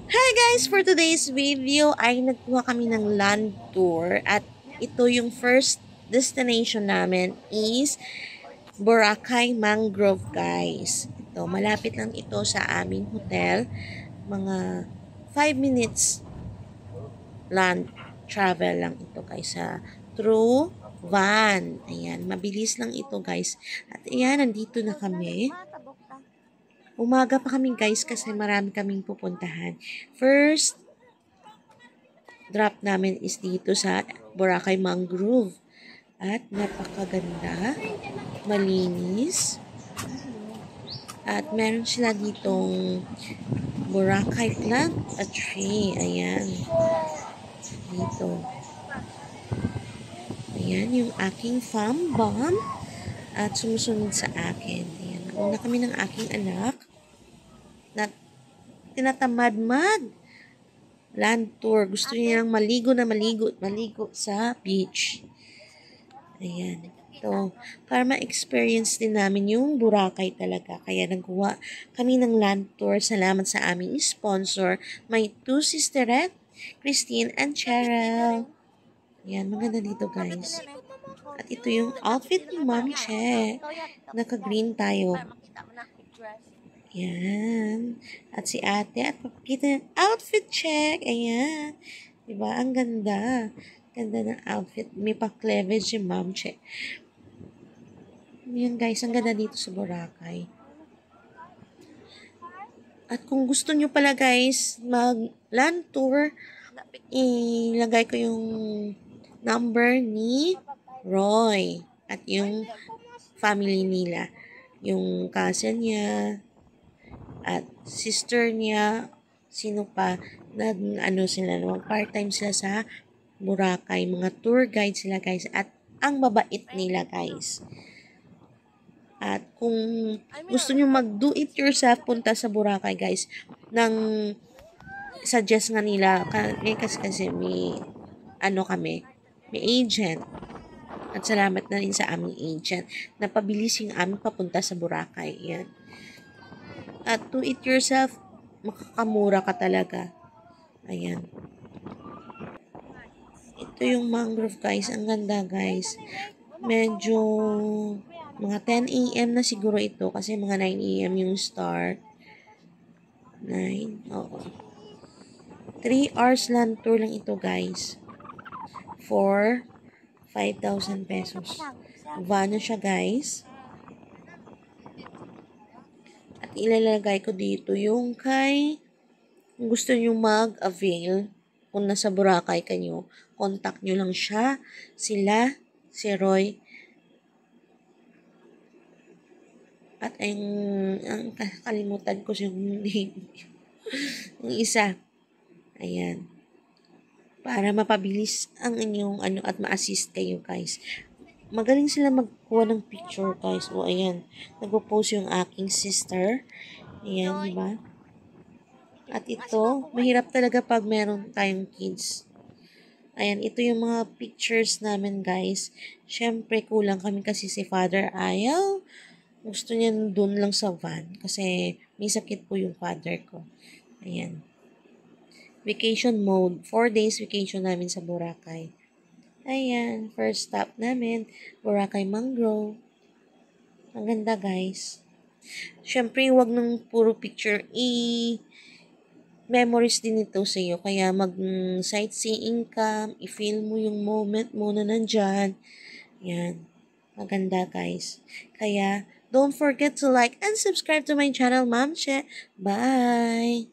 Hi guys! For today's video ay nagkuha kami ng land tour at ito yung first destination namin is Boracay Mangrove guys. Ito, malapit lang ito sa aming hotel. Mga 5 minutes land travel lang ito guys sa through van. Ayan, mabilis lang ito guys. At ayan, nandito na kami. Umaga pa kami guys kasi marami kaming pupuntahan. First drop namin is dito sa Boracay Mangrove. At napakaganda, malinis. At meron sila ditong Boracay plant at tree. Ayan. Dito. Ayan yung aking farm bomb. At sumusunod sa akin. Ayan. Nauna kami ng aking anak na tinatamad-mad land tour. Gusto niya lang maligo na maligo sa beach. Ayan. Ito. Para ma-experience din namin yung Boracay talaga. Kaya nagkuha kami ng land tour. Salamat sa aming sponsor. My two sisterette, Christine and Cheryl. Ayan. Maganda dito guys. At ito yung outfit ni Ma'am Che. Naka-green tayo. Ayan. At si ate at papakita ng outfit check. Ayan. Diba? Ang ganda. Ganda ng outfit. May pa-cleavage si Ma'am Che. Ayan guys. Ang ganda dito sa Boracay. At kung gusto nyo pala guys mag-land tour, ilagay ko yung number ni Roy. At yung family nila. Yung cousin niya, at sister niya, sino pa, sila, part-time sila sa Boracay, mga tour guide sila guys, at ang babait nila guys. At kung gusto nyo mag-do it yourself, punta sa Boracay guys, nang suggest nga nila, kasi may, may agent, at salamat na rin sa aming agent, napabilis yung aming papunta sa Boracay, yan. At to it yourself, makakamura ka talaga. Ayan. Ito yung mangrove guys. Ang ganda guys. Medyo mga 10 a.m. na siguro ito kasi mga 9 a.m. yung start. 9. Oo. 3 hours land tour lang ito guys. For 5,000 pesos. Van na siya guys. At ilalagay ko dito yung kung gusto nyo mag-avail, kung nasa Boracay kayo, contact nyo lang siya, sila, si Roy, at ang kalimutan ko yung name, yung isa, ayan, para mapabilis ang inyong at ma-assist kayo guys. Magaling sila magkuha ng picture guys. O ayan, nagpo-post yung aking sister. Ayan, diba? At ito, mahirap talaga pag meron tayong kids. Ayan, ito yung mga pictures namin guys. Siyempre, kulang kami kasi si Father ayaw. Gusto niya dun lang sa van. Kasi may sakit po yung father ko. Ayan. Vacation mode. 4 days vacation namin sa Boracay. Ayan, first stop namin, Boracay Mangrove. Ang ganda guys. Siyempre, wag nung puro picture. Memories din ito sa iyo. Kaya mag-sightseeing ka, i-feel mo yung moment mo na nandyan. Yan. Maganda guys. Kaya, don't forget to like and subscribe to my channel, Ma'am Che. Bye!